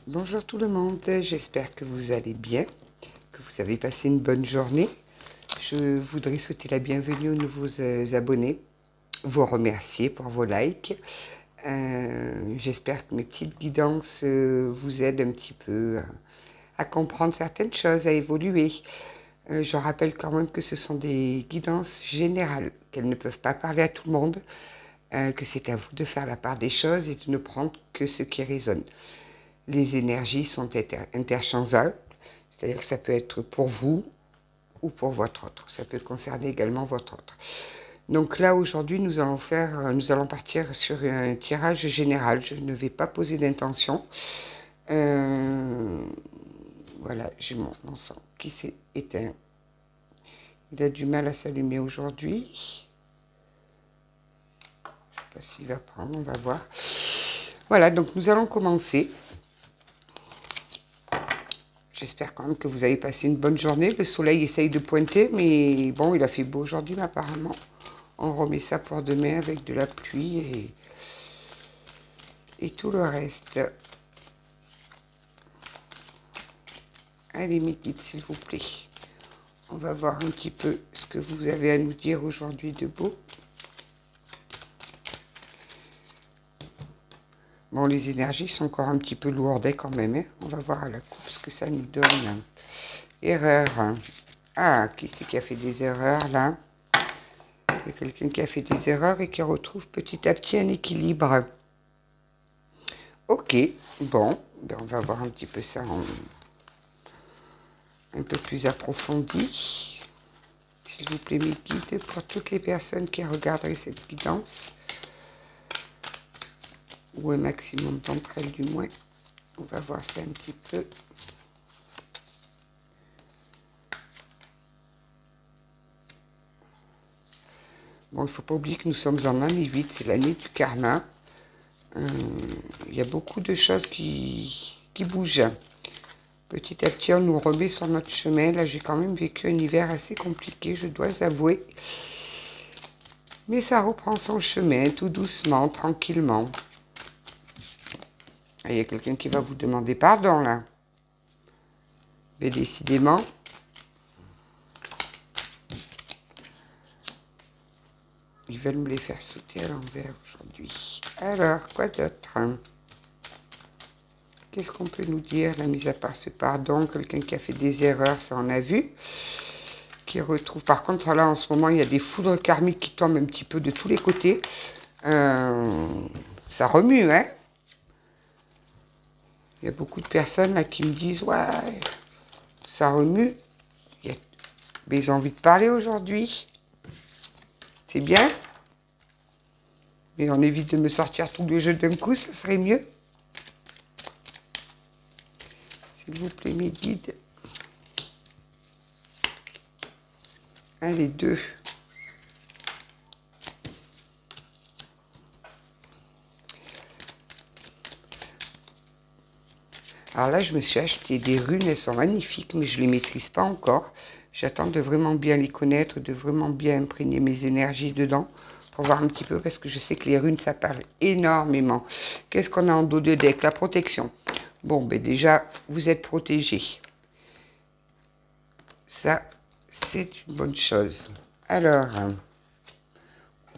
Bonjour tout le monde, j'espère que vous allez bien, que vous avez passé une bonne journée. Je voudrais souhaiter la bienvenue aux nouveaux abonnés, vous remercier pour vos likes. J'espère que mes petites guidances vous aident un petit peu à comprendre certaines choses, à évoluer. Je rappelle quand même que ce sont des guidances générales, qu'elles ne peuvent pas parler à tout le monde, que c'est à vous de faire la part des choses et de ne prendre que ce qui résonne. Les énergies sont interchangeables, c'est-à-dire que ça peut être pour vous ou pour votre autre. Ça peut concerner également votre autre. Donc là, aujourd'hui, nous allons partir sur un tirage général. Je ne vais pas poser d'intention. Voilà, j'ai mon encens qui s'est éteint. Il a du mal à s'allumer aujourd'hui. Je ne sais pas s'il va prendre, on va voir. Voilà, donc nous allons commencer. J'espère quand même que vous avez passé une bonne journée. Le soleil essaye de pointer, mais bon, il a fait beau aujourd'hui, apparemment. On remet ça pour demain avec de la pluie et tout le reste. Allez, mes guides, s'il vous plaît. On va voir un petit peu ce que vous avez à nous dire aujourd'hui de beau. Bon, les énergies sont encore un petit peu lourdes quand même. Hein. On va voir à la coupe ce que ça nous donne. Erreur. Ah, qui c'est qui a fait des erreurs là? Il y a quelqu'un qui a fait des erreurs et qui retrouve petit à petit un équilibre. Ok, bon, ben on va voir un petit peu ça un peu plus approfondi. S'il vous plaît, mes guides, pour toutes les personnes qui regarderaient cette guidance, ou un maximum d'entre elles du moins. On va voir ça un petit peu. Bon, il ne faut pas oublier que nous sommes en année 8, c'est l'année du karma. Il y a beaucoup de choses qui bougent. Petit à petit, on nous remet sur notre chemin. Là, j'ai quand même vécu un hiver assez compliqué, je dois avouer. Mais ça reprend son chemin, tout doucement, tranquillement. Ah, il y a quelqu'un qui va vous demander pardon, là. Mais décidément, ils veulent me les faire sauter à l'envers aujourd'hui. Alors, quoi d'autre? Qu'est-ce qu'on peut nous dire, là, mis à part ce pardon? Quelqu'un qui a fait des erreurs, ça on a vu. Qui retrouve. Par contre, là, en ce moment, il y a des foudres karmiques qui tombent un petit peu de tous les côtés. Ça remue, hein? Il y a beaucoup de personnes là qui me disent, ouais, ça remue. Mais ils ont envie de parler aujourd'hui. C'est bien. Mais on évite de me sortir tout le jeu d'un coup, ça serait mieux. S'il vous plaît, mes guides. Allez, 2. Alors là, je me suis acheté des runes, elles sont magnifiques, mais je ne les maîtrise pas encore. J'attends de vraiment bien les connaître, de vraiment bien imprégner mes énergies dedans, pour voir un petit peu, parce que je sais que les runes, ça parle énormément. Qu'est-ce qu'on a en dos de deck? La protection. Bon, ben déjà, vous êtes protégés. Ça, c'est une bonne chose. Alors,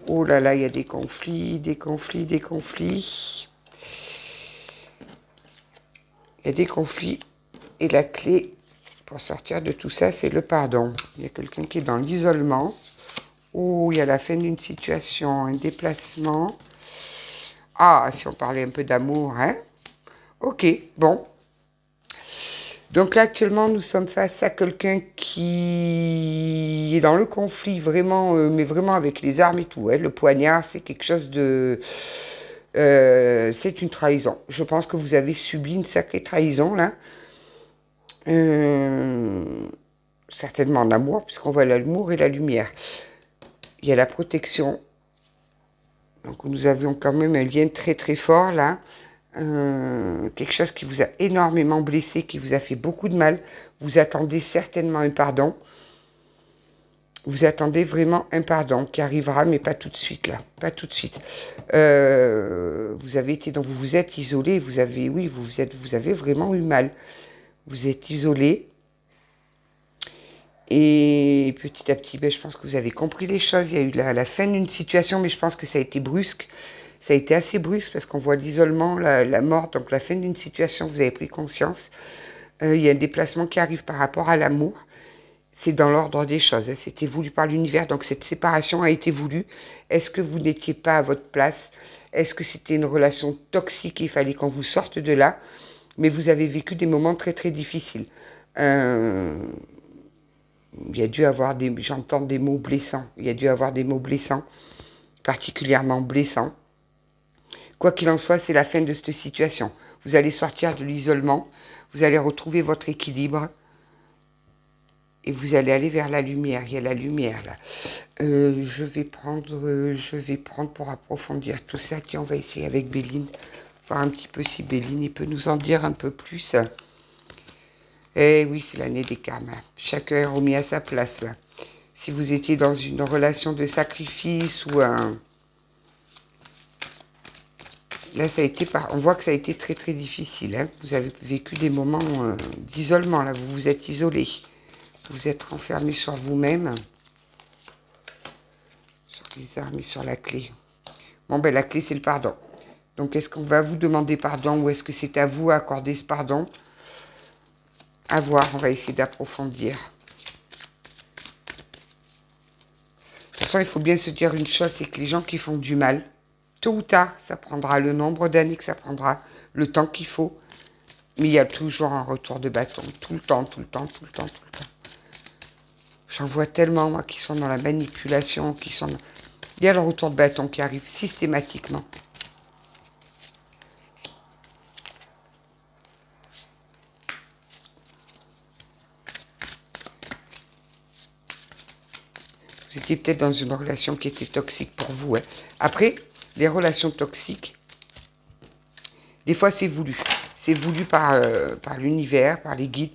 oh là là, il y a des conflits, des conflits, des conflits. Il y a des conflits et la clé pour sortir de tout ça, c'est le pardon. Il y a quelqu'un qui est dans l'isolement. Oh, il y a la fin d'une situation, un déplacement. Ah, si on parlait un peu d'amour, hein? Ok, bon. Donc là, actuellement, nous sommes face à quelqu'un qui est dans le conflit, vraiment, mais vraiment avec les armes et tout. Hein. Le poignard, c'est quelque chose de... c'est une trahison. Je pense que vous avez subi une sacrée trahison, là. Certainement en amour, puisqu'on voit l'amour et la lumière. Il y a la protection. Donc nous avions quand même un lien très très fort, là. Quelque chose qui vous a énormément blessé, qui vous a fait beaucoup de mal. Vous attendez certainement un pardon. Vous attendez vraiment un pardon qui arrivera, mais pas tout de suite, là. Pas tout de suite. Vous avez été, donc vous vous êtes isolé, vous avez, oui, vous avez vraiment eu mal. Vous êtes isolé. Et petit à petit, ben, je pense que vous avez compris les choses. Il y a eu la fin d'une situation, mais je pense que ça a été brusque. Ça a été assez brusque parce qu'on voit l'isolement, la mort, donc la fin d'une situation, vous avez pris conscience. Il y a un déplacement qui arrive par rapport à l'amour. C'est dans l'ordre des choses, hein. C'était voulu par l'univers, donc cette séparation a été voulue. Est-ce que vous n'étiez pas à votre place? Est-ce que c'était une relation toxique et il fallait qu'on vous sorte de là? Mais vous avez vécu des moments très très difficiles. Il y a dû avoir j'entends des mots blessants. Il y a dû avoir des mots blessants, particulièrement blessants. Quoi qu'il en soit, c'est la fin de cette situation. Vous allez sortir de l'isolement, vous allez retrouver votre équilibre. Et vous allez aller vers la lumière. Il y a la lumière là. Je vais prendre pour approfondir tout ça. Tiens, on va essayer avec Béline. Voir un petit peu si Béline il peut nous en dire un peu plus. Eh oui, c'est l'année des karmas. Chacun est remis à sa place là. Si vous étiez dans une relation de sacrifice ou un... Là, ça a été on voit que ça a été très très difficile. Hein. Vous avez vécu des moments d'isolement là. Vous vous êtes isolé. Vous êtes renfermé sur vous-même, sur les armes et sur la clé. Bon, ben la clé, c'est le pardon. Donc, est-ce qu'on va vous demander pardon ou est-ce que c'est à vous d'accorder ce pardon? À voir, on va essayer d'approfondir. De toute façon, il faut bien se dire une chose, c'est que les gens qui font du mal, tôt ou tard, ça prendra le nombre d'années que ça prendra, le temps qu'il faut, mais il y a toujours un retour de bâton, tout le temps, tout le temps, tout le temps, tout le temps. J'en vois tellement, moi, qui sont dans la manipulation, qui sont... Il y a le retour de bâton qui arrive systématiquement. Vous étiez peut-être dans une relation qui était toxique pour vous. Hein. Après, les relations toxiques, des fois, c'est voulu. C'est voulu par l'univers, par les guides,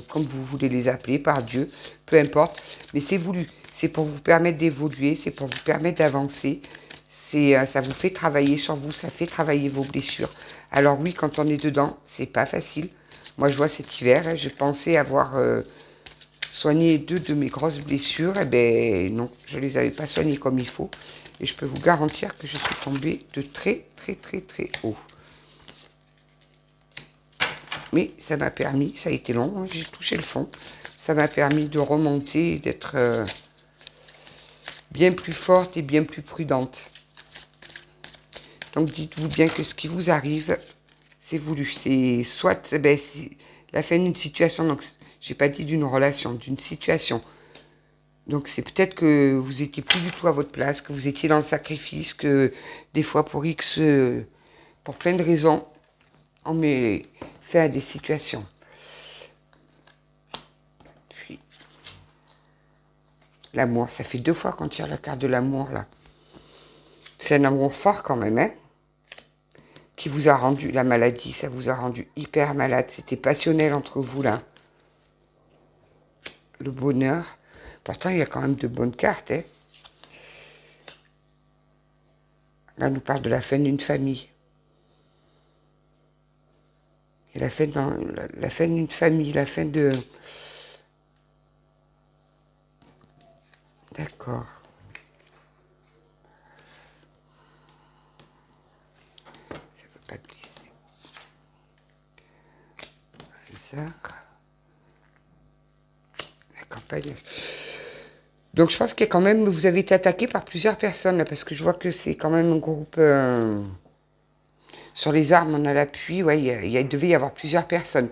comme vous voulez les appeler, par Dieu, peu importe. Mais c'est voulu. C'est pour vous permettre d'évoluer, c'est pour vous permettre d'avancer. Ça vous fait travailler sur vous, ça fait travailler vos blessures. Alors oui, quand on est dedans, c'est pas facile. Moi, je vois cet hiver, hein, je pensais avoir soigné 2 de mes grosses blessures. Eh ben non, je les avais pas soignées comme il faut. Et je peux vous garantir que je suis tombée de très, très, très, très haut. Mais ça m'a permis, ça a été long, hein, j'ai touché le fond. Ça m'a permis de remonter et d'être bien plus forte et bien plus prudente. Donc dites-vous bien que ce qui vous arrive, c'est voulu. C'est soit c'est la fin d'une situation, donc j'ai pas dit d'une relation, d'une situation. Donc c'est peut-être que vous étiez plus du tout à votre place, que vous étiez dans le sacrifice, que des fois pour pour plein de raisons, on met fait à des situations. Puis l'amour, ça fait 2 fois qu'on tire la carte de l'amour là. C'est un amour fort quand même, hein, qui vous a rendu, la maladie, ça vous a rendu hyper malade. C'était passionnel entre vous là. Le bonheur. Pourtant, il y a quand même de bonnes cartes, hein. Là, on nous parle de la fin d'une famille. Et la fin d'une famille, la fin de... D'accord. Ça ne peut pas glisser. Hasard. La campagne. Donc je pense qu'il y a quand même... Vous avez été attaqué par plusieurs personnes, là, parce que je vois que c'est quand même un groupe... Sur les armes, on a l'appui. Ouais, il devait y avoir plusieurs personnes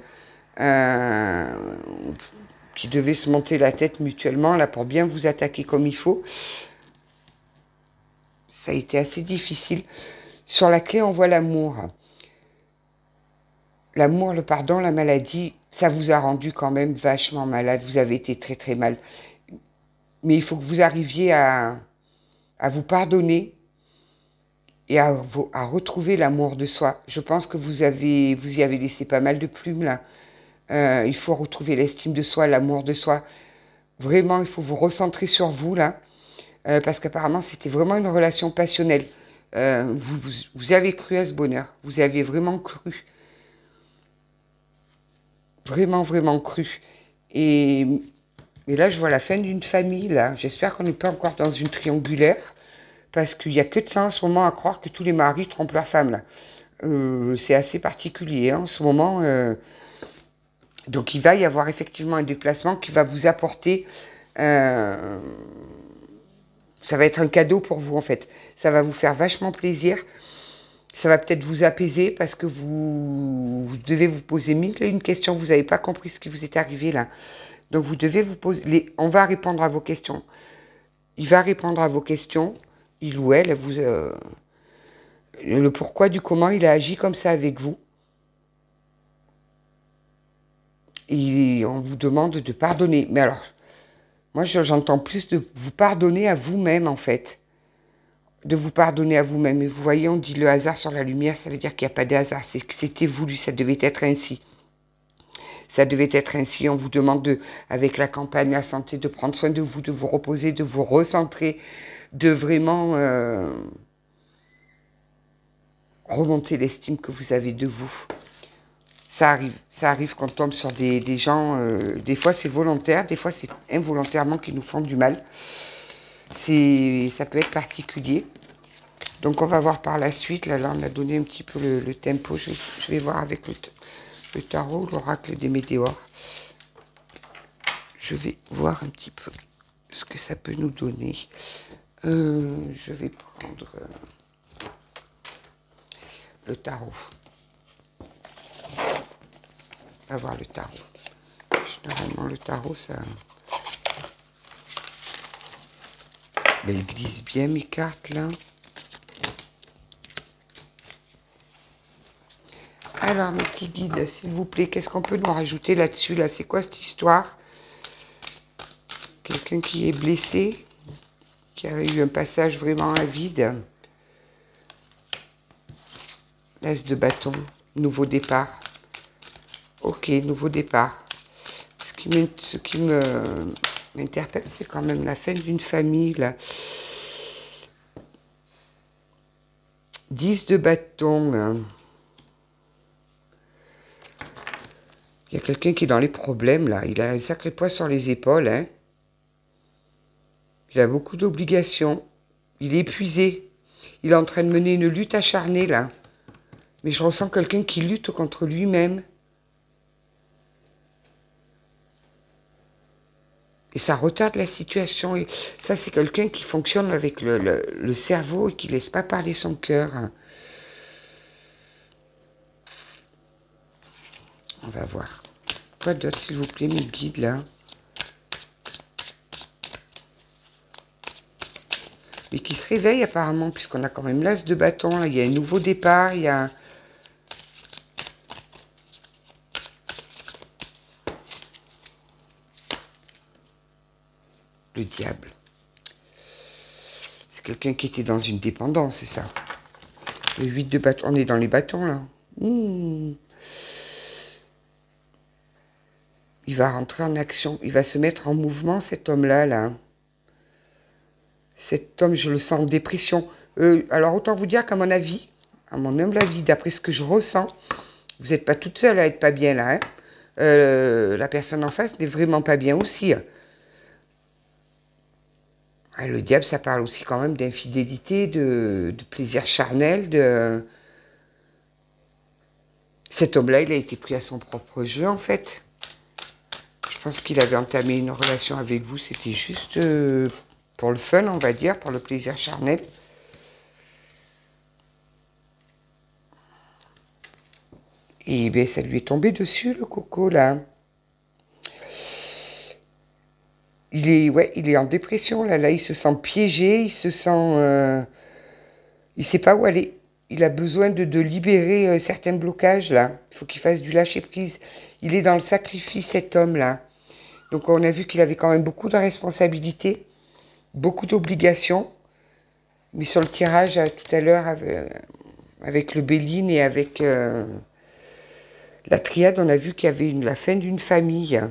qui devaient se monter la tête mutuellement là pour bien vous attaquer comme il faut. Ça a été assez difficile. Sur la clé, on voit l'amour. L'amour, le pardon, la maladie, ça vous a rendu quand même vachement malade. Vous avez été très très mal. Mais il faut que vous arriviez à vous pardonner et à retrouver l'amour de soi. Je pense que vous y avez laissé pas mal de plumes là. Il faut retrouver l'estime de soi, l'amour de soi. Vraiment, il faut vous recentrer sur vous, là. Parce qu'apparemment, c'était vraiment une relation passionnelle. Vous avez cru à ce bonheur. Vous y avez vraiment cru. Vraiment, vraiment cru. Et, et là, je vois la fin d'une famille, là. J'espère qu'on n'est pas encore dans une triangulaire. Parce qu'il n'y a que de ça en ce moment à croire que tous les maris trompent leur femme, là. C'est assez particulier, hein, en ce moment. Donc, il va y avoir effectivement un déplacement qui va vous apporter... ça va être un cadeau pour vous, en fait. Ça va vous faire vachement plaisir. Ça va peut-être vous apaiser parce que vous devez vous poser mille et une questions. Vous n'avez pas compris ce qui vous est arrivé là. Donc vous devez vous poser... On va répondre à vos questions. Il va répondre à vos questions. Il ou elle, le pourquoi du comment il a agi comme ça avec vous. Et on vous demande de pardonner. Mais alors, moi j'entends plus de vous pardonner à vous-même en fait. De vous pardonner à vous-même. Et vous voyez, on dit le hasard sur la lumière, ça veut dire qu'il n'y a pas de hasard. C'est que c'était voulu, ça devait être ainsi. Ça devait être ainsi. On vous demande, avec la campagne La Santé, de prendre soin de vous reposer, de vous recentrer, de vraiment remonter l'estime que vous avez de vous. Ça arrive quand on tombe sur des gens, des fois c'est volontaire, des fois c'est involontairement qui nous font du mal. Ça peut être particulier. Donc on va voir par la suite. Là on a donné un petit peu le tempo. Je vais voir avec le tarot, l'oracle des météores. Je vais voir un petit peu ce que ça peut nous donner. Je vais prendre le tarot. On va voir le tarot. Généralement, le tarot, ça... Mais il glisse bien mes cartes, là. Alors, mes petits guides, s'il vous plaît, qu'est-ce qu'on peut nous rajouter là-dessus, là? C'est quoi cette histoire? Quelqu'un qui est blessé, qui a eu un passage vraiment avide. L'as de bâton, nouveau départ. Ok, nouveau départ. Ce qui m'interpelle, c'est quand même la fin d'une famille, là. 10 de bâton. Là. Il y a quelqu'un qui est dans les problèmes, là. Il a un sacré poids sur les épaules, hein. Il a beaucoup d'obligations. Il est épuisé. Il est en train de mener une lutte acharnée, là. Mais je ressens quelqu'un qui lutte contre lui-même. Et ça retarde la situation. Et ça, c'est quelqu'un qui fonctionne avec le cerveau et qui ne laisse pas parler son cœur. On va voir. Quoi d'autre, s'il vous plaît, mes guides, là? Mais qui se réveille, apparemment, puisqu'on a quand même l'as de bâton. Là. Il y a un nouveau départ, il y a... Le diable. C'est quelqu'un qui était dans une dépendance, c'est ça. Le 8 de bâton. On est dans les bâtons, là. Il va rentrer en action. Il va se mettre en mouvement, cet homme-là, là. Cet homme, je le sens en dépression. Alors, autant vous dire qu'à mon avis, à mon humble avis, d'après ce que je ressens, vous n'êtes pas toute seule à être pas bien, là. Hein. La personne en face n'est vraiment pas bien aussi. Hein. Ah, le diable, ça parle aussi quand même d'infidélité, de plaisir charnel, de... Cet homme-là, il a été pris à son propre jeu, en fait. Je pense qu'il avait entamé une relation avec vous, c'était juste pour le fun, on va dire, pour le plaisir charnel. Et bien, ça lui est tombé dessus, le coco, là. Il est en dépression, là. Là, il se sent piégé, il se sent... il sait pas où aller. Il a besoin de libérer certains blocages, là. Il faut qu'il fasse du lâcher-prise. Il est dans le sacrifice, cet homme-là. Donc, on a vu qu'il avait quand même beaucoup de responsabilités, beaucoup d'obligations. Mais sur le tirage, tout à l'heure, avec le Béline et avec la triade, on a vu qu'il y avait la fin d'une famille.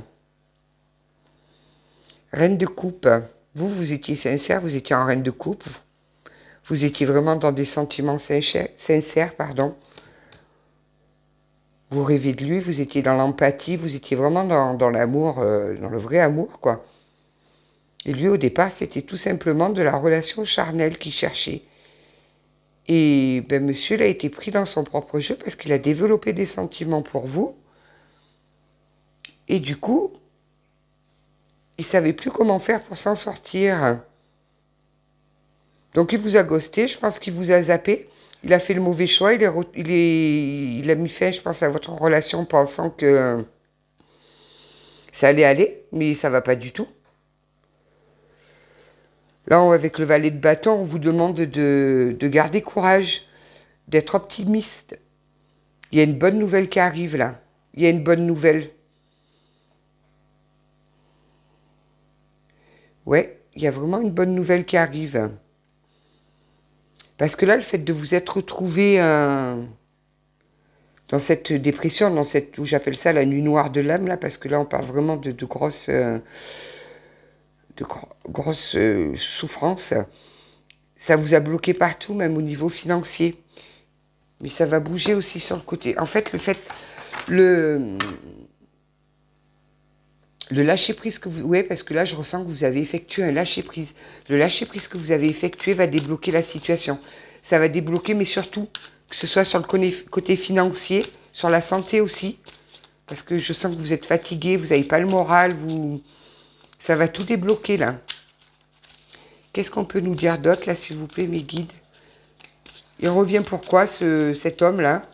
Reine de coupe. Vous, vous étiez sincère, vous étiez en reine de coupe. Vous étiez vraiment dans des sentiments sincères, pardon. Vous rêvez de lui, vous étiez dans l'empathie, vous étiez vraiment dans l'amour, dans le vrai amour, quoi. Et lui, au départ, c'était tout simplement de la relation charnelle qu'il cherchait. Et ben, monsieur, il a été pris dans son propre jeu parce qu'il a développé des sentiments pour vous. Et du coup, il savait plus comment faire pour s'en sortir. Donc il vous a ghosté, je pense qu'il vous a zappé. Il a fait le mauvais choix, il a mis fin, je pense, à votre relation pensant que ça allait aller, mais ça va pas du tout. Là, avec le valet de bâton, on vous demande de garder courage, d'être optimiste. Il y a une bonne nouvelle qui arrive là. Il y a une bonne nouvelle. Ouais, il y a vraiment une bonne nouvelle qui arrive. Parce que là, le fait de vous être retrouvé dans cette dépression, dans cette, où j'appelle ça la nuit noire de l'âme, là, parce que là, on parle vraiment de grosses, souffrances. Ça vous a bloqué partout, même au niveau financier. Mais ça va bouger aussi sur le côté. En fait, le lâcher-prise que vous... Oui, parce que là, je ressens que vous avez effectué un lâcher-prise. Le lâcher-prise que vous avez effectué va débloquer la situation. Ça va débloquer, mais surtout, que ce soit sur le côté financier, sur la santé aussi. Parce que je sens que vous êtes fatigué, vous n'avez pas le moral, ça va tout débloquer, là. Qu'est-ce qu'on peut nous dire d'autre, là, s'il vous plaît, mes guides? Il revient pourquoi, cet homme-là?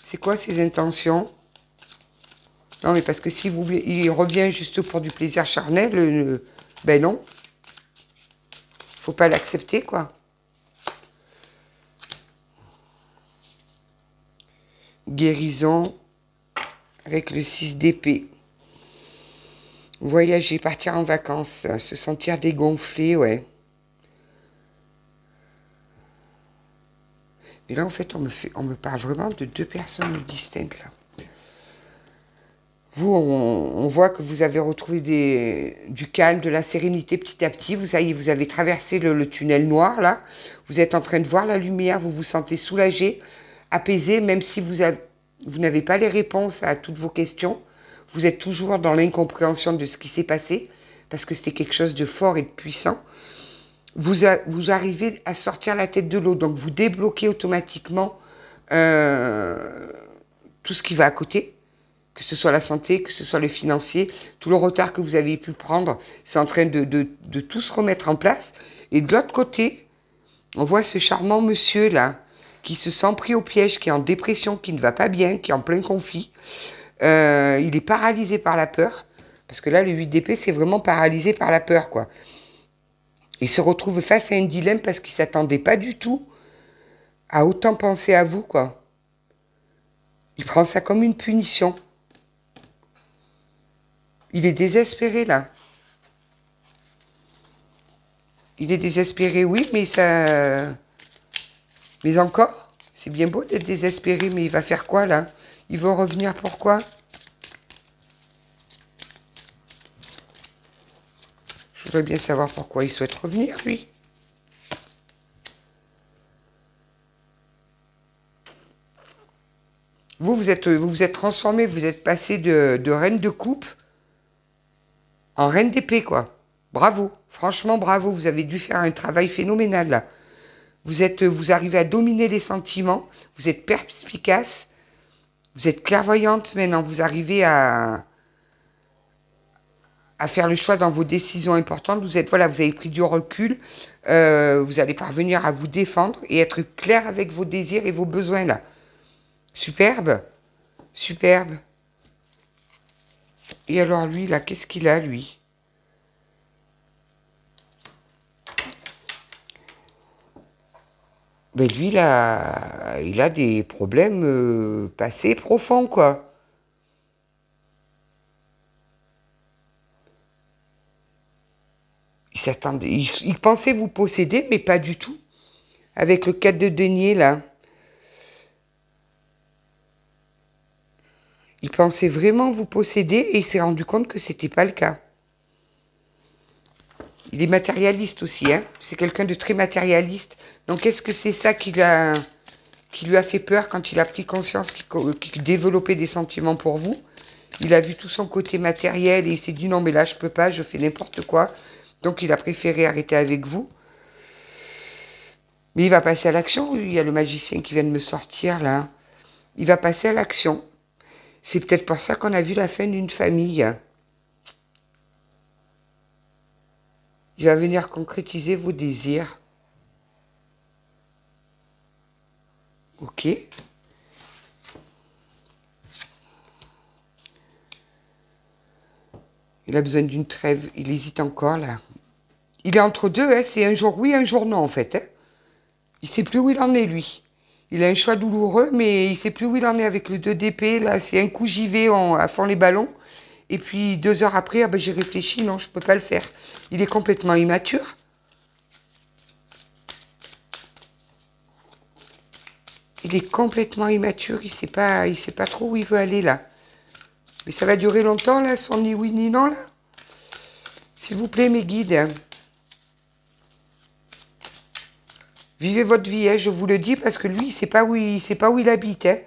C'est quoi ses intentions? Non, mais parce que si vous voulez, il revient juste pour du plaisir charnel, ben non. Faut pas l'accepter, quoi. Guérison avec le 6 d'épée. Voyager, partir en vacances, se sentir dégonflé, ouais. Mais là, en fait, on me parle vraiment de deux personnes distinctes, là. Vous, on voit que vous avez retrouvé du calme, de la sérénité petit à petit. Vous avez traversé le tunnel noir, là. Vous êtes en train de voir la lumière, vous vous sentez soulagé, apaisé, même si vous n'avez pas les réponses à toutes vos questions. Vous êtes toujours dans l'incompréhension de ce qui s'est passé, parce que c'était quelque chose de fort et de puissant. Vous arrivez à sortir la tête de l'eau, donc vous débloquez automatiquement tout ce qui va à côté. Que ce soit la santé, que ce soit le financier, tout le retard que vous avez pu prendre, c'est en train de tout se remettre en place. Et de l'autre côté, on voit ce charmant monsieur là, qui se sent pris au piège, qui est en dépression, qui ne va pas bien, qui est en plein conflit. Il est paralysé par la peur, parce que là, le 8 d'épée, c'est vraiment paralysé par la peur, quoi. Il se retrouve face à un dilemme parce qu'il ne s'attendait pas du tout à autant penser à vous, quoi. Il prend ça comme une punition. Il est désespéré, là. Il est désespéré, oui, mais ça... Mais encore, c'est bien beau d'être désespéré, mais il va faire quoi, là? Il va revenir pourquoi? Je voudrais bien savoir pourquoi il souhaite revenir, lui. Vous vous êtes transformé, vous êtes passé de reine de coupe en reine d'épée, quoi. Bravo, franchement bravo, vous avez dû faire un travail phénoménal là. Vous arrivez à dominer les sentiments, vous êtes perspicace, vous êtes clairvoyante maintenant, vous arrivez à faire le choix dans vos décisions importantes. Vous avez pris du recul, vous allez parvenir à vous défendre et être clair avec vos désirs et vos besoins là. Superbe, superbe. Et alors lui là, qu'est-ce qu'il a lui? Ben lui, il a des problèmes passés profonds, quoi. Il s'attendait, il pensait vous posséder, mais pas du tout. Avec le 4 de denier, là. Il pensait vraiment vous posséder et il s'est rendu compte que c'était pas le cas. Il est matérialiste aussi, hein. C'est quelqu'un de très matérialiste. Donc, est-ce que c'est ça qui lui a fait peur quand il a pris conscience qu'il développait des sentiments pour vous? Il a vu tout son côté matériel et il s'est dit non mais là je peux pas, je fais n'importe quoi. Donc il a préféré arrêter avec vous. Mais il va passer à l'action. Il y a le magicien qui vient de me sortir là. Il va passer à l'action. C'est peut-être pour ça qu'on a vu la fin d'une famille. Il va venir concrétiser vos désirs. Ok. Il a besoin d'une trêve. Il hésite encore là. Il est entre deux, hein. C'est un jour oui, un jour non en fait. Hein. Il ne sait plus où il en est lui. Il a un choix douloureux, mais il ne sait plus où il en est avec le 2 d'épée. Là, c'est un coup j'y vais à fond les ballons. Et puis 2 heures après, ah ben, j'ai réfléchi, non, je ne peux pas le faire. Il est complètement immature. Il est complètement immature, il sait pas trop où il veut aller là. Mais ça va durer longtemps là, son ni oui ni non là. S'il vous plaît, mes guides. Vivez votre vie, hein, je vous le dis, parce que lui, il sait pas où il habite. Hein.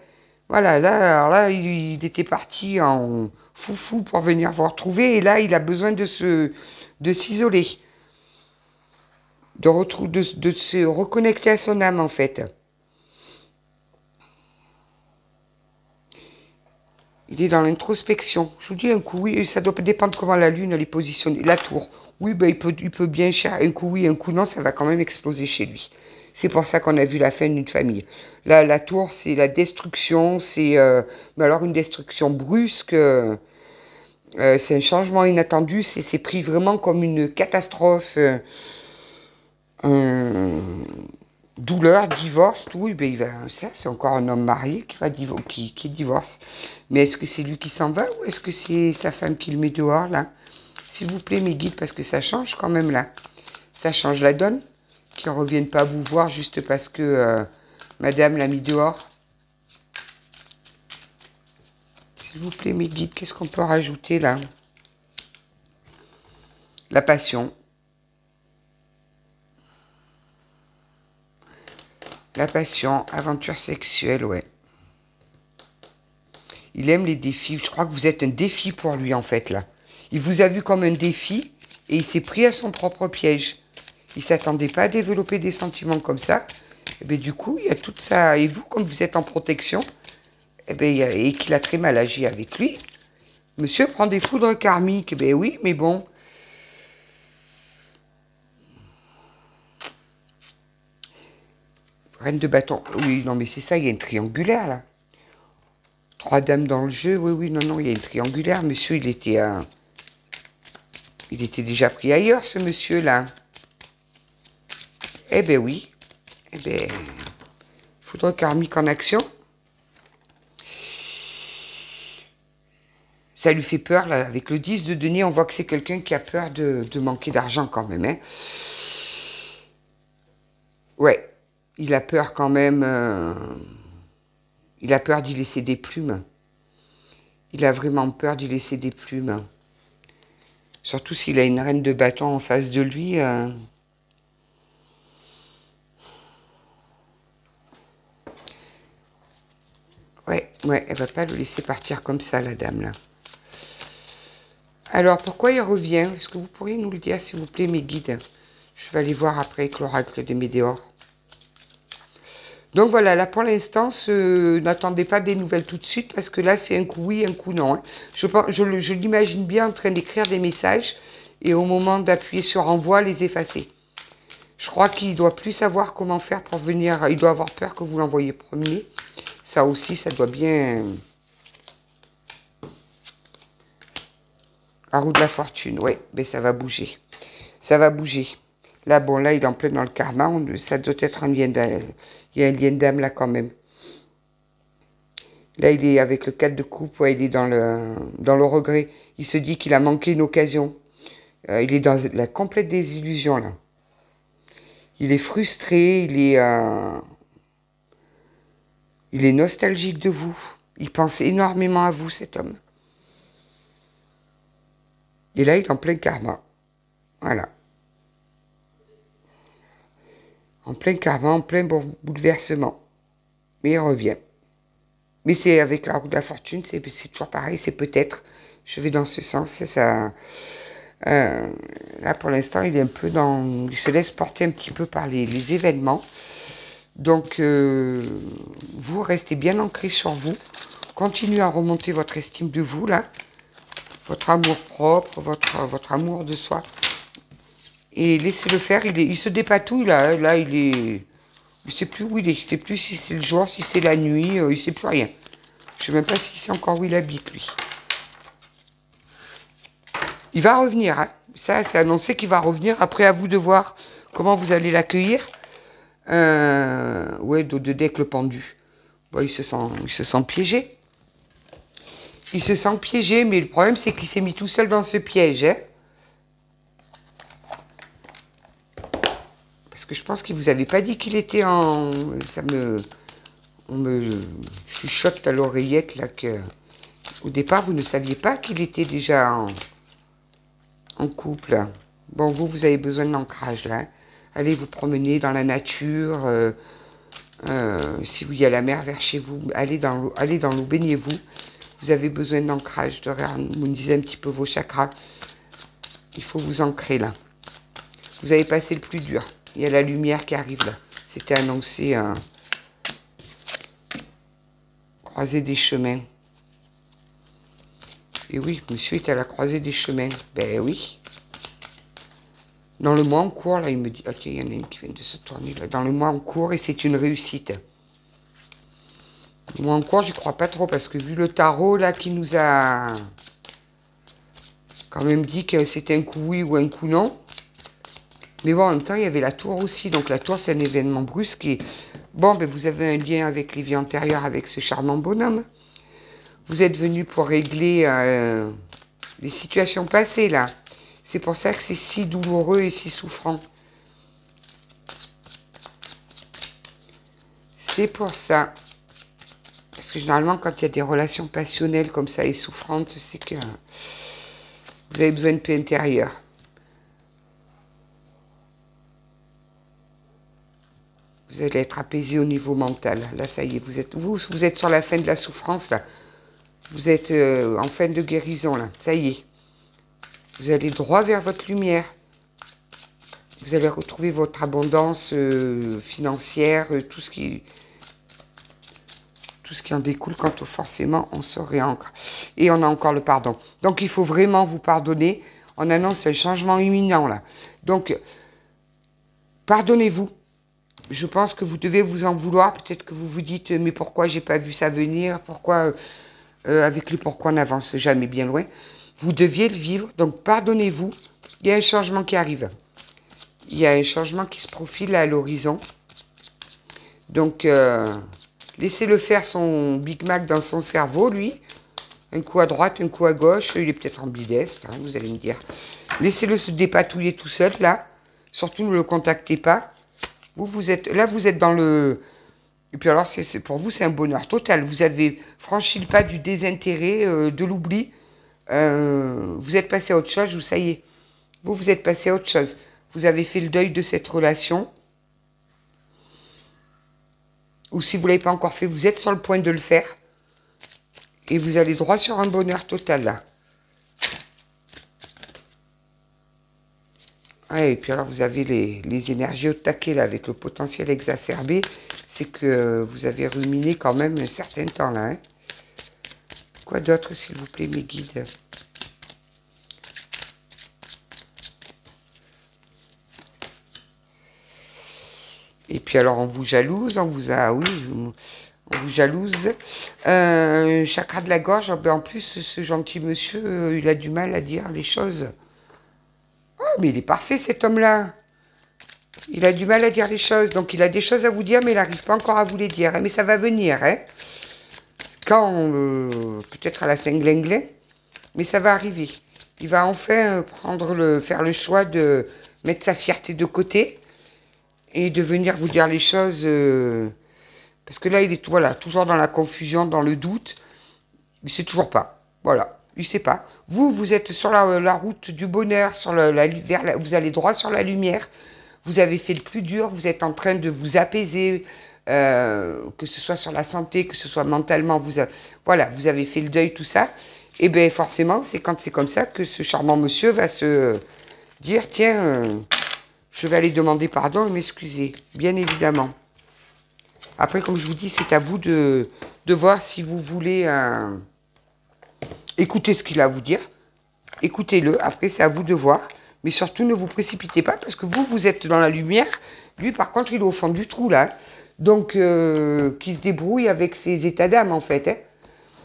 Voilà, là, alors là, il était parti en foufou pour venir vous retrouver, et là, il a besoin de s'isoler, de se reconnecter à son âme, en fait. Il est dans l'introspection. Je vous dis un coup, oui, ça doit dépendre comment la lune elle est positionnée. La tour, oui, ben, il peut bien chercher un coup oui, un coup non, ça va quand même exploser chez lui. C'est pour ça qu'on a vu la fin d'une famille. Là, la tour, c'est la destruction, mais alors une destruction brusque, c'est un changement inattendu, c'est pris vraiment comme une catastrophe, douleur, divorce, tout. Et ben, ça, c'est encore un homme marié qui divorce. Mais est-ce que c'est lui qui s'en va ou est-ce que c'est sa femme qui le met dehors, là? S'il vous plaît, mes guides, parce que ça change quand même, là. Ça change la donne. Qu'ils ne reviennent pas vous voir juste parce que madame l'a mis dehors. S'il vous plaît, mes guides, qu'est-ce qu'on peut rajouter, là? La passion. La passion, aventure sexuelle, ouais. Il aime les défis. Je crois que vous êtes un défi pour lui, en fait, là. Il vous a vu comme un défi et il s'est pris à son propre piège. Il ne s'attendait pas à développer des sentiments comme ça. Et bien, du coup, il y a tout ça. Et vous, comme vous êtes en protection, et qu'il a très mal agi avec lui, monsieur prend des foudres karmiques. Ben oui, mais bon. Reine de bâton. Oui, non, mais c'est ça, il y a une triangulaire, là. 3 dames dans le jeu. Oui, oui, non, non, il y a une triangulaire. Monsieur, il était déjà pris ailleurs, ce monsieur-là. Eh ben oui. Eh ben, foudre karmique en action. Ça lui fait peur, là. Avec le 10 de denier, on voit que c'est quelqu'un qui a peur de manquer d'argent quand même, hein. Ouais. Il a peur quand même. Il a peur d'y laisser des plumes. Il a vraiment peur d'y laisser des plumes. Surtout s'il a une reine de bâton en face de lui. Ouais, elle va pas le laisser partir comme ça, la dame, là. Alors, pourquoi il revient? Est-ce que vous pourriez nous le dire, s'il vous plaît, mes guides? Je vais aller voir après avec l'oracle des Médéors. Donc voilà, là pour l'instant, n'attendez pas des nouvelles tout de suite parce que là c'est un coup oui, un coup non. Hein. Je l'imagine bien en train d'écrire des messages et au moment d'appuyer sur envoi, les effacer. Je crois qu'il doit plus savoir comment faire pour venir. Il doit avoir peur que vous l'envoyiez premier. Ça aussi, ça doit bien. La roue de la fortune, oui, mais ça va bouger. Ça va bouger. Là, bon, là, il est en plein dans le karma. Ça doit être un lien d'âme. Il y a un lien d'âme là quand même. Là, il est avec le 4 de coupe. Ouais, il est dans le regret. Il se dit qu'il a manqué une occasion. Il est dans la complète désillusion là. Il est frustré. Il est nostalgique de vous. Il pense énormément à vous, cet homme. Et là, il est en plein karma. Voilà. En plein karma, en plein bouleversement. Mais il revient. Mais c'est avec la roue de la fortune, c'est toujours pareil, c'est peut-être. Je vais dans ce sens, c'est ça. Là, pour l'instant, il est un peu dans... Il se laisse porter un petit peu par les événements. Donc, vous restez bien ancré sur vous. Continuez à remonter votre estime de vous, là. Votre amour propre, votre amour de soi. Et laissez-le faire. Il se dépatouille, là. Là, il est... Il ne sait plus où il est. Il ne sait plus si c'est le jour, si c'est la nuit. Il ne sait plus rien. Je ne sais même pas s'il sait encore où il habite, lui. Il va revenir. Hein. Ça, c'est annoncé qu'il va revenir. Après, à vous de voir comment vous allez l'accueillir. Ouais, dos de deck le pendu. Bon, il se sent piégé. Il se sent piégé, mais le problème, c'est qu'il s'est mis tout seul dans ce piège. Hein. Parce que je pense qu'il vous avait pas dit qu'il était en... On me chuchote à l'oreillette, là, que... Au départ, vous ne saviez pas qu'il était déjà en couple. Bon, vous avez besoin d'ancrage, là. Hein. Allez vous promener dans la nature. Si il y a la mer vers chez vous, allez dans l'eau, baignez-vous. Vous avez besoin d'ancrage, de réharmoniser un petit peu vos chakras. Il faut vous ancrer, là. Vous avez passé le plus dur. Il y a la lumière qui arrive, là. C'était annoncé, croisée des chemins. Et oui, monsieur est à la croisée des chemins. Ben oui. Dans le mois en cours, là, il me dit... Ok, il y en a une qui vient de se tourner, là. Dans le mois en cours, et c'est une réussite. Le mois en cours, j'y crois pas trop, parce que vu le tarot, là, qui nous a... quand même dit que c'était un coup oui ou un coup non. Mais bon, en même temps, il y avait la tour aussi. Donc la tour, c'est un événement brusque. Et... Bon, ben, vous avez un lien avec les vies antérieures, avec ce charmant bonhomme. Vous êtes venu pour régler les situations passées, là. C'est pour ça que c'est si douloureux et si souffrant. C'est pour ça. Parce que généralement, quand il y a des relations passionnelles comme ça et souffrantes, c'est que vous avez besoin de paix intérieure. Vous allez être apaisé au niveau mental. Là, ça y est, vous êtes sur la fin de la souffrance, là. Vous êtes en fin de guérison, là. Ça y est. Vous allez droit vers votre lumière. Vous allez retrouver votre abondance financière, tout ce qui en découle quand forcément on se réancre. Et on a encore le pardon. Donc, il faut vraiment vous pardonner. On annonce un changement imminent, là. Donc, pardonnez-vous. Je pense que vous devez vous en vouloir. Peut-être que vous vous dites, mais pourquoi j'ai pas vu ça venir? Pourquoi, avec le pourquoi on n'avance jamais bien loin? Vous deviez le vivre. Donc, pardonnez-vous. Il y a un changement qui arrive. Il y a un changement qui se profile à l'horizon. Donc, laissez-le faire son Big Mac dans son cerveau, lui. Un coup à droite, un coup à gauche. Il est peut-être ambidestre, hein, vous allez me dire. Laissez-le se dépatouiller tout seul, là. Surtout, ne le contactez pas. Vous êtes dans le... Et puis alors, pour vous, c'est un bonheur total. Vous avez franchi le pas du désintérêt, de l'oubli. Vous êtes passé à autre chose, ou ça y est. Vous êtes passé à autre chose. Vous avez fait le deuil de cette relation. Ou si vous ne l'avez pas encore fait, vous êtes sur le point de le faire. Et vous allez droit sur un bonheur total, là. Ouais, et puis alors, vous avez les énergies au taquet, là, avec le potentiel exacerbé. C'est que vous avez ruminé quand même un certain temps, là. Hein. Quoi d'autre, s'il vous plaît, mes guides? Et puis alors, on vous jalouse, on vous a... Oui, on vous jalouse. Chakra de la gorge, en plus, ce gentil monsieur, il a du mal à dire les choses. Oh, mais il est parfait, cet homme-là. Il a du mal à dire les choses. Donc, il a des choses à vous dire, mais il n'arrive pas encore à vous les dire. Hein. Mais ça va venir. Hein. Quand, peut-être à la Saint-Glinglin, mais ça va arriver. Il va enfin faire le choix de mettre sa fierté de côté et de venir vous dire les choses. Parce que là, il est voilà, toujours dans la confusion, dans le doute. Il ne sait toujours pas. Voilà. Il ne sait pas. Vous êtes sur la route du bonheur, vous allez droit sur la lumière. Vous avez fait le plus dur, vous êtes en train de vous apaiser, que ce soit sur la santé, que ce soit mentalement, voilà, vous avez fait le deuil, tout ça. Et bien forcément, c'est quand c'est comme ça que ce charmant monsieur va se dire, tiens, je vais aller demander pardon et m'excuser, bien évidemment. Après, comme je vous dis, c'est à vous de voir si vous voulez écouter ce qu'il a à vous dire. Écoutez-le, après c'est à vous de voir. Mais surtout, ne vous précipitez pas parce que vous, vous êtes dans la lumière. Lui, par contre, il est au fond du trou, là. Donc, qui se débrouille avec ses états d'âme, en fait. Hein.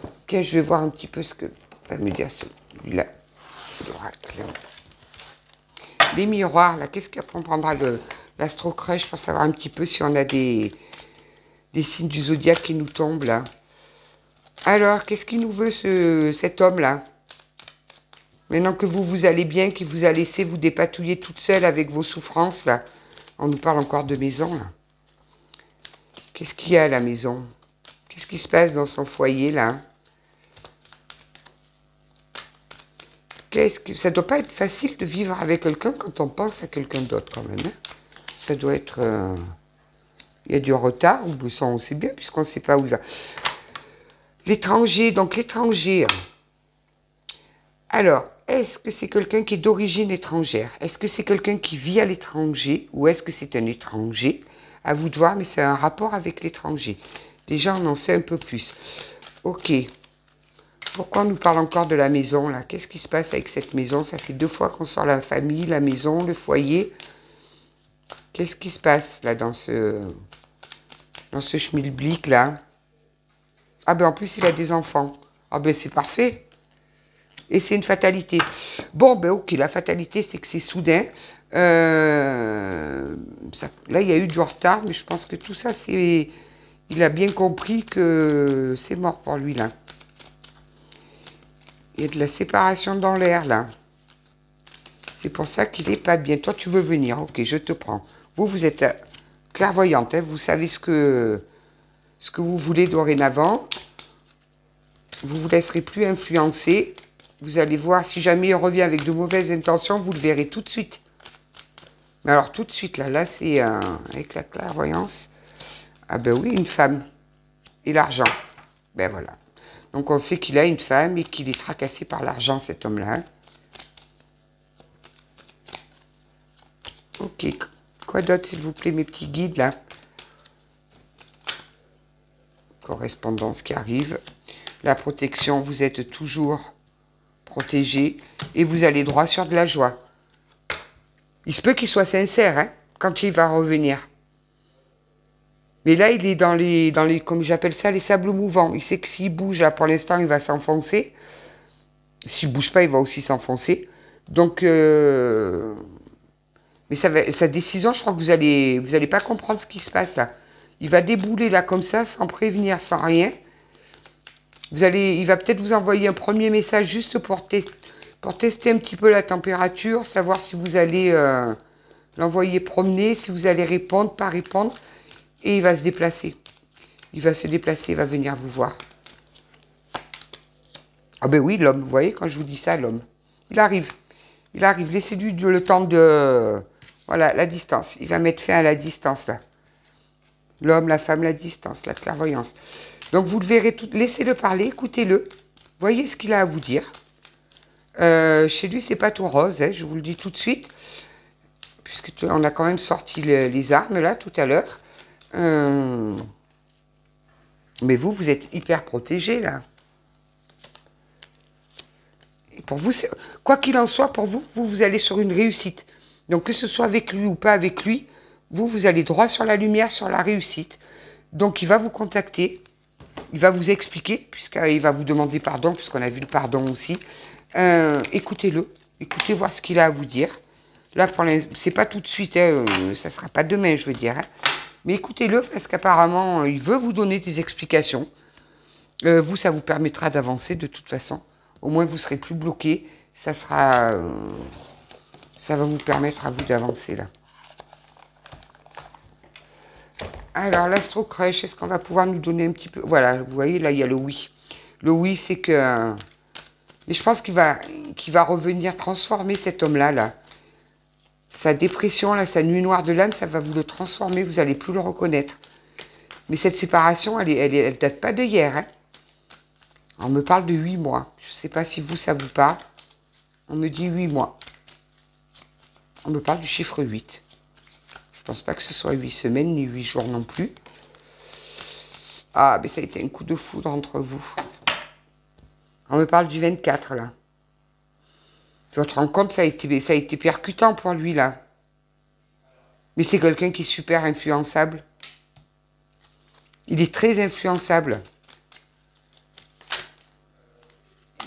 Ok, je vais voir un petit peu ce que va me dire celui-là. Les miroirs, là, qu'est-ce qu'on prendra l'astro-crèche pour savoir un petit peu si on a des signes du zodiaque qui nous tombent, là. Alors, qu'est-ce qu'il nous veut, cet homme-là? Maintenant que vous allez bien, qu'il vous a laissé vous dépatouiller toute seule avec vos souffrances, là. On nous parle encore de maison, là. Qu'est-ce qu'il y a à la maison? Qu'est-ce qui se passe dans son foyer, là? Ça doit pas être facile de vivre avec quelqu'un quand on pense à quelqu'un d'autre, quand même. Hein. Ça doit être... Il y a du retard, ou ça on sait bien, puisqu'on ne sait pas où il va. L'étranger, donc l'étranger. Alors, est-ce que c'est quelqu'un qui est d'origine étrangère? Est-ce que c'est quelqu'un qui vit à l'étranger? Ou est-ce que c'est un étranger? À vous de voir, mais c'est un rapport avec l'étranger. Déjà, on en sait un peu plus. Ok. Pourquoi on nous parle encore de la maison, là? Qu'est-ce qui se passe avec cette maison? Ça fait 2 fois qu'on sort la famille, la maison, le foyer. Qu'est-ce qui se passe, là, dans ce schmilblick, là? Ah ben, en plus, il a des enfants. Ah ben, c'est parfait. Et c'est une fatalité. Bon, ben ok, la fatalité, c'est que c'est soudain. Là, il y a eu du retard, mais je pense que tout ça, c'est... Il a bien compris que c'est mort pour lui, là. Il y a de la séparation dans l'air, là. C'est pour ça qu'il n'est pas bien. Toi, tu veux venir. Ok, je te prends. Vous êtes clairvoyante. Hein, vous savez ce que vous voulez dorénavant. Vous ne vous laisserez plus influencer. Vous allez voir, si jamais il revient avec de mauvaises intentions, vous le verrez tout de suite. Mais alors, tout de suite, là c'est avec la clairvoyance. Ah ben oui, une femme. Et l'argent. Ben voilà. Donc, on sait qu'il a une femme et qu'il est tracassé par l'argent, cet homme-là. Ok. Quoi d'autre, s'il vous plaît, mes petits guides, là? Correspondance qui arrive. La protection, vous êtes toujours protégé et vous allez droit sur de la joie. Il se peut qu'il soit sincère, hein, quand il va revenir. Mais là, il est dans les comme j'appelle ça, les sables mouvants. Il sait que s'il bouge, là, pour l'instant, il va s'enfoncer. S'il bouge pas, il va aussi s'enfoncer. Donc, mais sa décision, je crois que vous allez pas comprendre ce qui se passe, là. Il va débouler, là, comme ça, sans prévenir, sans rien. Il va peut-être vous envoyer un premier message juste pour tester un petit peu la température, savoir si vous allez l'envoyer promener, si vous allez répondre, pas répondre. Et il va se déplacer. Il va se déplacer, il va venir vous voir. Ah ben oui, l'homme, vous voyez, quand je vous dis ça, l'homme. Il arrive. Il arrive. Laissez-lui le temps de... Voilà, la distance. Il va mettre fin à la distance, là. L'homme, la femme, la distance, la clairvoyance. Donc, vous le verrez tout. Laissez-le parler, écoutez-le. Voyez ce qu'il a à vous dire. Chez lui, c'est pas tout rose, hein, je vous le dis tout de suite. Puisque on a quand même sorti les armes, là, tout à l'heure. Mais vous êtes hyper protégé, là. Et pour vous, quoi qu'il en soit, pour vous, vous allez sur une réussite. Donc, que ce soit avec lui ou pas avec lui, vous allez droit sur la lumière, sur la réussite. Donc, il va vous contacter. Il va vous expliquer, puisqu'il va vous demander pardon, puisqu'on a vu le pardon aussi. Écoutez-le. Écoutez voir ce qu'il a à vous dire. Là, pour l'instant, c'est pas tout de suite, hein, ça sera pas demain, je veux dire. Hein. Mais écoutez-le, parce qu'apparemment, il veut vous donner des explications. Vous, ça vous permettra d'avancer de toute façon. Au moins, vous serez plus bloqué. Ça va vous permettre à vous d'avancer, là. Alors, l'astro-crèche, est-ce qu'on va pouvoir nous donner un petit peu... Voilà, vous voyez, là, il y a le oui. Le oui, c'est que... Mais je pense qu'il va revenir transformer cet homme-là, là. Sa dépression, là, sa nuit noire de l'âme, ça va vous le transformer, vous n'allez plus le reconnaître. Mais cette séparation, elle date pas de hier. Hein. On me parle de 8 mois. Je ne sais pas si vous, ça vous parle. On me dit 8 mois. On me parle du chiffre 8. Je ne pense pas que ce soit 8 semaines, ni 8 jours non plus. Ah, mais ça a été un coup de foudre entre vous. On me parle du 24, là. Votre rencontre, ça a été percutant pour lui, là. Mais c'est quelqu'un qui est super influençable. Il est très influençable.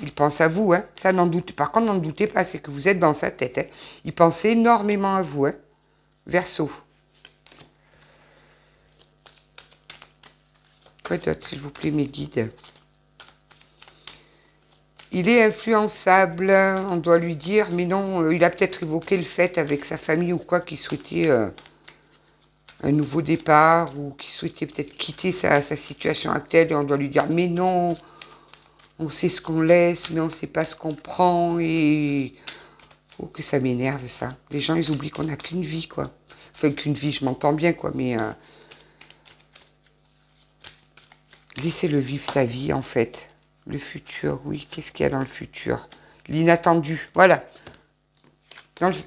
Il pense à vous, hein. Ça, n'en doute. Par contre, n'en doutez pas, c'est que vous êtes dans sa tête. Hein. Il pense énormément à vous, hein. Verseau. Quoi d'autre, s'il vous plaît, mes guides? Il est influençable, on doit lui dire, mais non, il a peut-être évoqué le fait avec sa famille ou quoi, qu'il souhaitait un nouveau départ ou qu'il souhaitait peut-être quitter sa situation actuelle et on doit lui dire, mais non, on sait ce qu'on laisse, mais on ne sait pas ce qu'on prend et... Oh, que ça m'énerve, ça. Les gens, ils oublient qu'on n'a qu'une vie, quoi. Enfin, qu'une vie, je m'entends bien, quoi, mais... Laissez-le vivre sa vie, en fait. Le futur, oui. Qu'est-ce qu'il y a dans le futur? L'inattendu, voilà.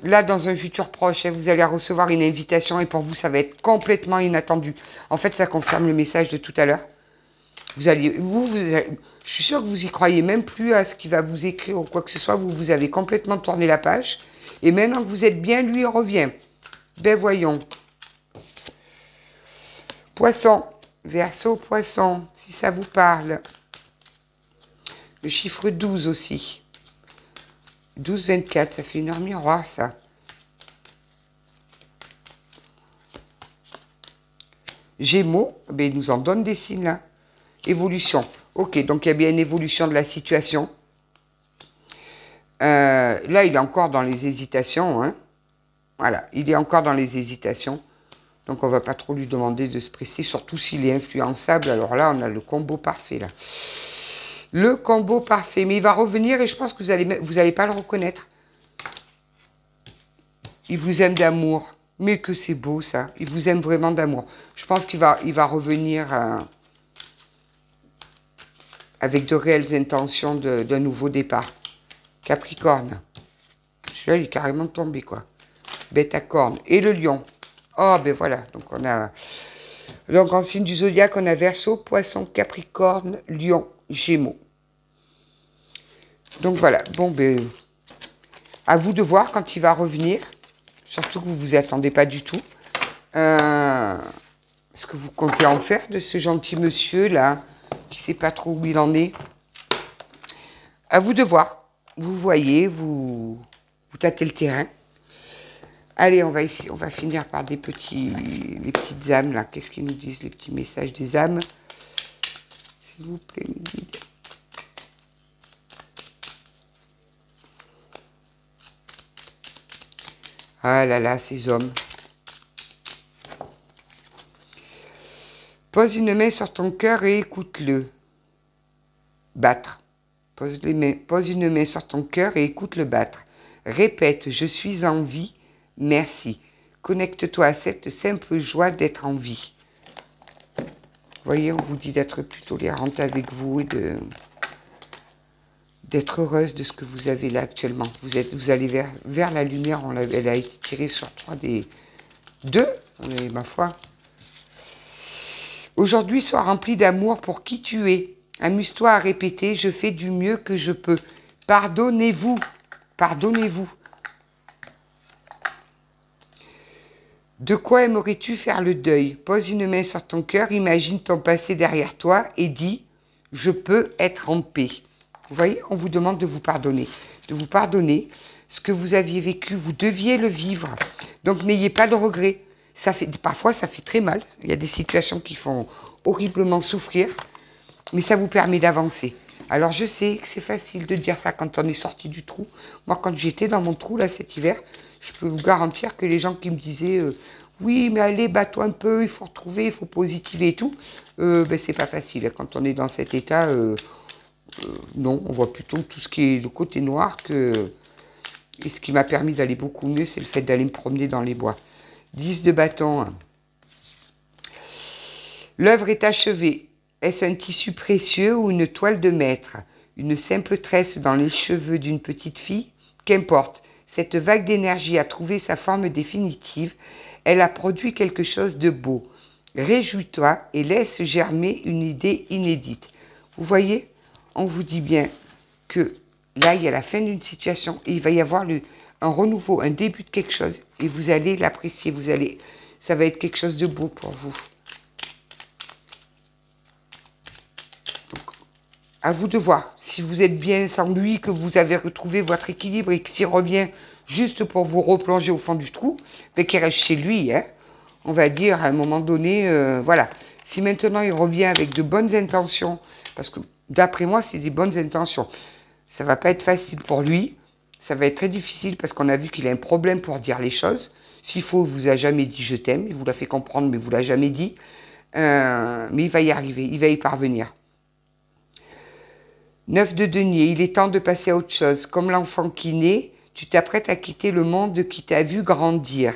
Là, dans un futur proche, hein, vous allez recevoir une invitation et pour vous, ça va être complètement inattendu. En fait, ça confirme le message de tout à l'heure. Je suis sûre que vous y croyez même plus à ce qu'il va vous écrire ou quoi que ce soit. Vous avez complètement tourné la page. Et maintenant que vous êtes bien, lui, il revient. Ben voyons. Poisson. Verseau, poisson, si ça vous parle. Le chiffre 12 aussi. 12, 24, ça fait une heure miroir, ça. Gémeaux, ben, il nous en donne des signes, là. Évolution. Ok, donc il y a bien une évolution de la situation. Là, il est encore dans les hésitations. Hein. Voilà, il est encore dans les hésitations. Donc, on ne va pas trop lui demander de se presser, surtout s'il est influençable. Alors là, on a le combo parfait, là. Le combo parfait. Mais il va revenir et je pense que vous allez pas le reconnaître. Il vous aime d'amour. Mais que c'est beau, ça. Il vous aime vraiment d'amour. Je pense qu'il va revenir avec de réelles intentions d'un nouveau départ. Capricorne. Celui-là, il est carrément tombé, quoi. Bête à cornes. Et le lion. Oh, ben voilà. Donc, on a... Donc, en signe du zodiaque, on a Verseau, Poisson, Capricorne, Lion, Gémeaux. Donc, voilà. Bon, ben... À vous de voir quand il va revenir. Surtout que vous ne vous y attendez pas du tout. Est-ce que vous comptez en faire de ce gentil monsieur, là, qui ne sait pas trop où il en est? À vous de voir. Vous voyez, vous tâtez le terrain. Allez, on va finir par les petites âmes, là. Qu'est-ce qu'ils nous disent, les petits messages des âmes? S'il vous plaît, mes guides. Ah là là, ces hommes. Pose une main sur ton cœur et écoute-le. Battre. Pose une main sur ton cœur et écoute-le battre. Répète, je suis en vie, merci. Connecte-toi à cette simple joie d'être en vie. Vous voyez, on vous dit d'être plus tolérante avec vous et d'être heureuse de ce que vous avez là actuellement. Vous allez vers la lumière, elle a été tirée sur 3 des 2, ma foi. Aujourd'hui, sois rempli d'amour pour qui tu es. Amuse-toi à répéter, je fais du mieux que je peux. Pardonnez-vous. Pardonnez-vous. De quoi aimerais-tu faire le deuil? Pose une main sur ton cœur, imagine ton passé derrière toi et dis, je peux être en paix. Vous voyez, on vous demande de vous pardonner. De vous pardonner. Ce que vous aviez vécu, vous deviez le vivre. Donc, n'ayez pas de regrets. Parfois, ça fait très mal. Il y a des situations qui font horriblement souffrir. Mais ça vous permet d'avancer. Alors, je sais que c'est facile de dire ça quand on est sorti du trou. Moi, quand j'étais dans mon trou, là, cet hiver, je peux vous garantir que les gens qui me disaient oui, mais allez, bats-toi un peu, il faut retrouver, il faut positiver et tout, ben, c'est pas facile. Quand on est dans cet état, non, on voit plutôt tout ce qui est le côté noir que Et ce qui m'a permis d'aller beaucoup mieux, c'est le fait d'aller me promener dans les bois. 10 de bâton. L'œuvre est achevée. Est-ce un tissu précieux ou une toile de maître? Une simple tresse dans les cheveux d'une petite fille? Qu'importe. Cette vague d'énergie a trouvé sa forme définitive. Elle a produit quelque chose de beau. Réjouis-toi et laisse germer une idée inédite. Vous voyez, on vous dit bien que là, il y a la fin d'une situation et il va y avoir un renouveau, un début de quelque chose. Et vous allez l'apprécier, ça va être quelque chose de beau pour vous. Donc, à vous de voir. Si vous êtes bien sans lui, que vous avez retrouvé votre équilibre et qu'il revient juste pour vous replonger au fond du trou, mais qu'il reste chez lui, hein, on va dire à un moment donné, voilà. Si maintenant il revient avec de bonnes intentions, parce que d'après moi, c'est des bonnes intentions. Ça va pas être facile pour lui. Ça va être très difficile parce qu'on a vu qu'il a un problème pour dire les choses. S'il faut, il vous a jamais dit je t'aime. Il vous l'a fait comprendre, mais il vous l'a jamais dit. Mais il va y arriver. Il va y parvenir. 9 de denier. Il est temps de passer à autre chose. Comme l'enfant qui naît, tu t'apprêtes à quitter le monde qui t'a vu grandir.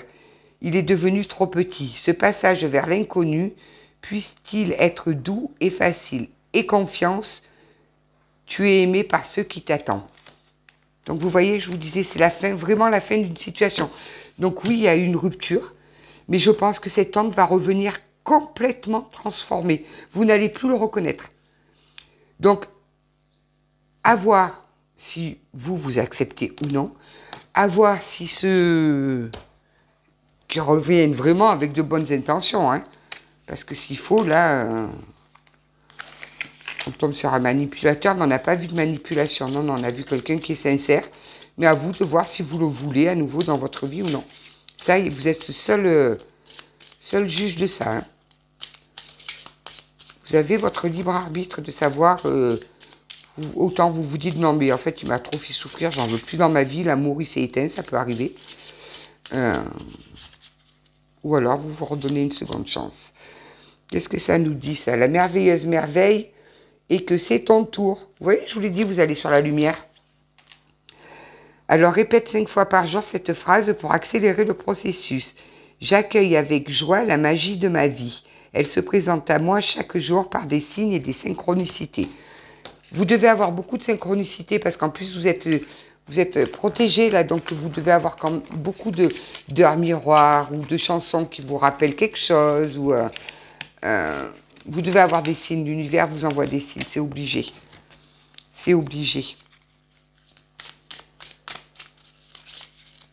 Il est devenu trop petit. Ce passage vers l'inconnu puisse-t-il être doux et facile. Et confiance, tu es aimé par ceux qui t'attendent. Donc vous voyez, je vous disais, c'est la fin, vraiment la fin d'une situation. Donc oui, il y a eu une rupture, mais je pense que cet homme va revenir complètement transformé. Vous n'allez plus le reconnaître. Donc, à voir si vous acceptez ou non, à voir si ceux qui reviennent vraiment avec de bonnes intentions, hein, parce que s'il faut, là... on tombe sur un manipulateur, mais on n'a pas vu de manipulation. Non, non, on a vu quelqu'un qui est sincère. Mais à vous de voir si vous le voulez à nouveau dans votre vie ou non. Ça, vous êtes seul juge de ça. Hein. Vous avez votre libre arbitre de savoir... autant vous vous dites, non, mais en fait, il m'a trop fait souffrir, j'en veux plus dans ma vie, l'amour, il s'est éteint, ça peut arriver. Ou alors, vous vous redonnez une seconde chance. Qu'est-ce que ça nous dit, ça? La merveilleuse merveille... et que c'est ton tour. Vous voyez, je vous l'ai dit, vous allez sur la lumière. Alors répète 5 fois par jour cette phrase pour accélérer le processus. J'accueille avec joie la magie de ma vie. Elle se présente à moi chaque jour par des signes et des synchronicités. Vous devez avoir beaucoup de synchronicité parce qu'en plus vous êtes protégé là, donc vous devez avoir comme beaucoup d'heures miroirs ou de chansons qui vous rappellent quelque chose ou... vous devez avoir des signes, l'univers vous envoie des signes, c'est obligé. C'est obligé.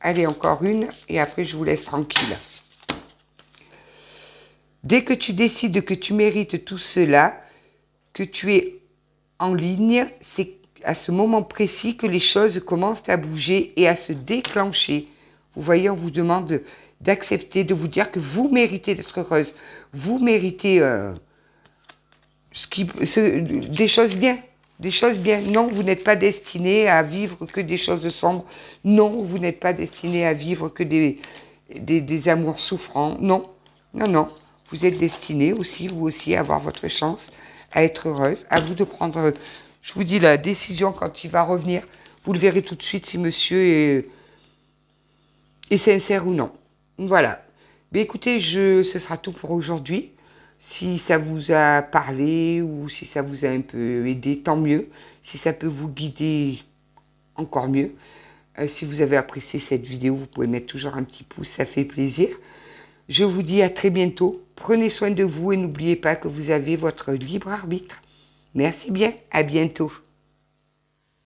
Allez, encore une, et après je vous laisse tranquille. Dès que tu décides que tu mérites tout cela, que tu es en ligne, c'est à ce moment précis que les choses commencent à bouger et à se déclencher. Vous voyez, on vous demande d'accepter, de vous dire que vous méritez d'être heureuse. Vous méritez... des choses bien, des choses bien. Non, vous n'êtes pas destiné à vivre que des choses sombres. Non, vous n'êtes pas destiné à vivre que des amours souffrants. Non, non, non. Vous êtes destiné aussi, vous aussi, à avoir votre chance, à être heureuse. À vous de prendre, je vous dis, la décision quand il va revenir. Vous le verrez tout de suite si monsieur est sincère ou non. Voilà. Mais écoutez, ce sera tout pour aujourd'hui. Si ça vous a parlé ou si ça vous a un peu aidé, tant mieux. Si ça peut vous guider, encore mieux. Si vous avez apprécié cette vidéo, vous pouvez mettre toujours un petit pouce, ça fait plaisir. Je vous dis à très bientôt. Prenez soin de vous et n'oubliez pas que vous avez votre libre arbitre. Merci bien, à bientôt.